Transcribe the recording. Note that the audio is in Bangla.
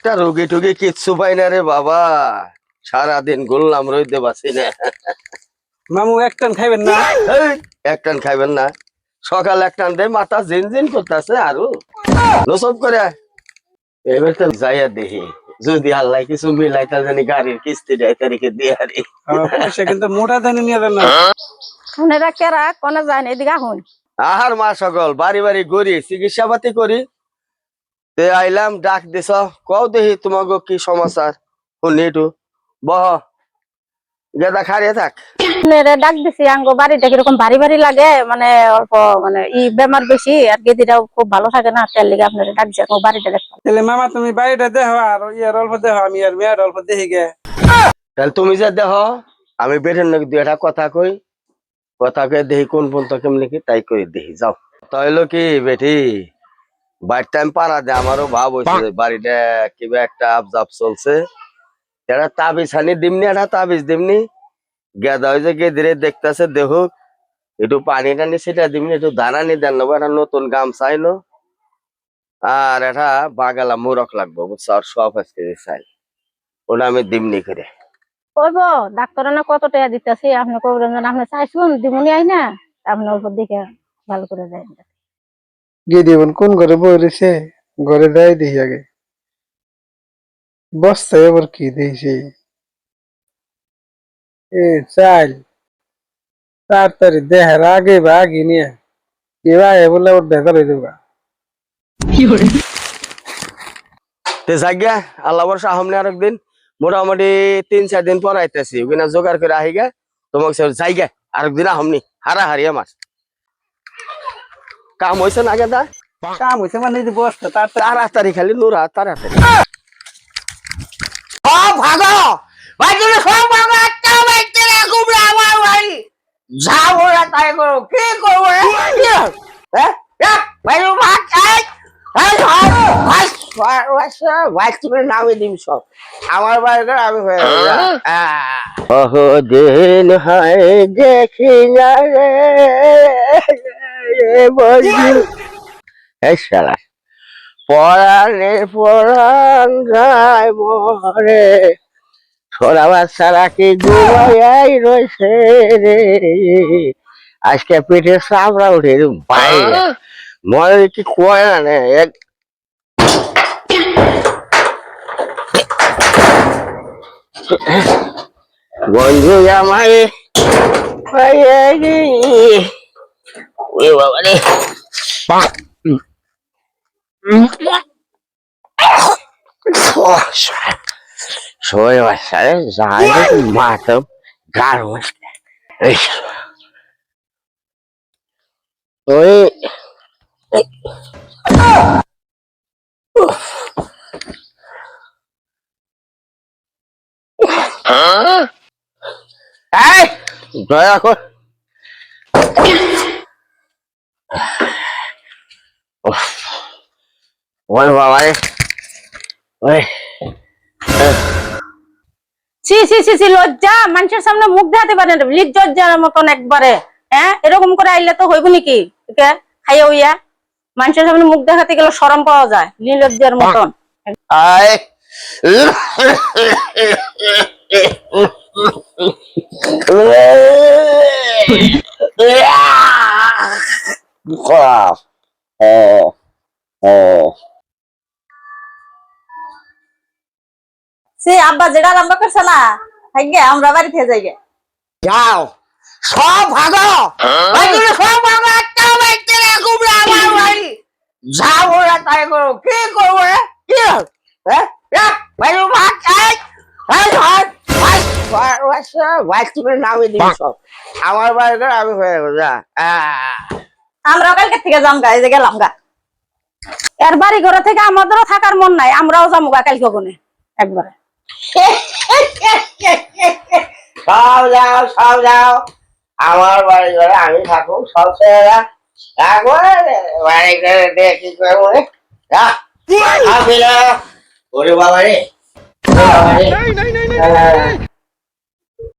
তা রোগী টুগী কিচ্ছু পাই না রে বাবা, সারাদিন ঘুরলাম রইতে পারছি না। মামু এক টান খাইবেন না? এই, এক টান খাইবেন না? সকাল এক টান দেয় মাথা জিন করতেছে আরো নসব করে। এবার তো যাইয়া দেখি যদি আল্লাহ কিছু মিলাই তা জানি গাড়ির কিস্তি দেয় তারিখে দিয়ে আরে। পয়সা কিন্তু মোটা দানি নিয়ে দেন না। ওনারা কেরা কোনে যায় না, এদিকে আহুন। আহার মা সকল বাড়ি বাড়ি ঘুরি চিকিৎসা পাতি করি। তে আইলাম ডাক দিছ, কও দেখি তোমাকে কি সমাচার শুনি একটু। বহ, গেদা খাড়িয়ে থাক। আপনারা ডাক দিছি, আঙ্গো বাড়িটা কিরকম ভারী ভারী লাগে, মানে অল্প মানে বেমার বেশি আর গেদিটাও খুব ভালো থাকে না, তার লিগে আপনারা ডাক দিছি আঙ্গো বাড়িটা দেখতে। তাহলে মামা তুমি বাড়িটা দেখো আর ইয়ার অল্প দেখো, আমি আর মেয়ের অল্প দেখি গে। তাহলে তুমি যে দেহ আমি বেরেন নাকি দু একটা কথা কই, কথা কয়ে দেখি কোন পর্যন্ত কেমনি কি তাই কই দেখি যাও। তাইলো কি বেটি বাড়িটা আমি পাড়া দে, আমারও ভাব হয়েছে বাড়িটা কিবা একটা আবজাব চলছে। একটা তাবিজ হানি দিমনি, একটা তাবিজ দিমনি। গেদা হয়ে যে গেদিরে দেখতেছে দেখুক, একটু পানি টানি সেটা দিমনি, একটু দানা নি দেন নেবো, একটা নতুন গামছা আইনো আর একটা বাগালা মুরক লাগবো বুঝছো, আর সব আজকে চাই ওটা আমি দিমনি করে। কইব ডাক্তার না কত টাকা দিতেছি, আপনি কইবেন যে আপনি চাইছুন দিমুনি আই না, আপনি অল্প দেখে ভালো করে দেন। গিয়ে দিবেন কোন ঘরে বই রয়েছে, ঘরে যাই দেখি আগে। বস্তায় আবার কি দিয়েছি? এ চাল তাড়াতাড়ি দেখার আগে বা আগে নিয়ে এবার বললে ওর ভেজাল হয়ে যাবে। তে জায়গা আল্লাহ বর্ষা আহমনে আরেকদিন মোটামুটি 3-4 দিন পর আইতেছি ওখানে জোগাড় করে আহি গে তোমাকে জায়গা আরেকদিন আহমনি হারাহারি আমার কাম হয়েছে না গেদা। কাম হয়েছে মানে এই যে বস্তা তাড়াতাড়ি খালি নোরা তাড়াতাড়ি ভাগো ভাই, তুমি সব ভাগো, একটা বাইতে রাখুবো আমার বাড়ি যাবো না তাই করো, কি করবো হ্যাঁ ভাই ভাত খাই তুমি নামে দিম সব আমার বাড়ি করে আমি হয়ে দিন হয় দেখি না রে শালা পরাণে পরাণ যায় মরে ছোড়া বাচ্চারা কি ঘুমাই রয়েছে রে, আজকে পেটে চামড়া উঠে বাইরে মনে কি কয় না নে এক বন্ধু আমায় বাবা রে সবাই বাসায় যাই মাতম গাঢ় ওই দয়া কর ওই বাবা রে ওই সি সি সি সি, লজ্জা, মানুষের সামনে মুখ দেখাতে পারে না, লজ্জার মতন একবারে। হ্যাঁ, এরকম করে আইলে তো হইব নাকি? খাইয়া হইয়া মানুষের সামনে মুখ দেখাতে গেলে শরম পাওয়া যায়, লজ্জার মতন। আয় সে আব্বা যেটা আব্বা করছে না, থাকবে আমরা বাড়ি থেকে যাই গে। যাও সব ভাগো ভাই, তুমি সব ভাগো, একটা বাইতে রাখুবো আমার বাড়ি যাবো না তাই করো, কি করবো রে কি হ্যাঁ ভাই ভাত খাই তুমি নামে দিবি সব আমার বাড়ি করে আমি হয়ে যা। আমরা কালকে থেকে যাম গা, এই যে গেলাম গা। এর বাড়ি ঘরে থেকে আমাদেরও থাকার মন নাই, আমরাও যাবো গা কালকে কোনে একবারে। সব যাও সব যাও, আমার বাড়ি ঘরে আমি থাকবো সব ছেড়ে একবারে বাড়ি ঘরে দেখি করে মনে ওরে বাবা রে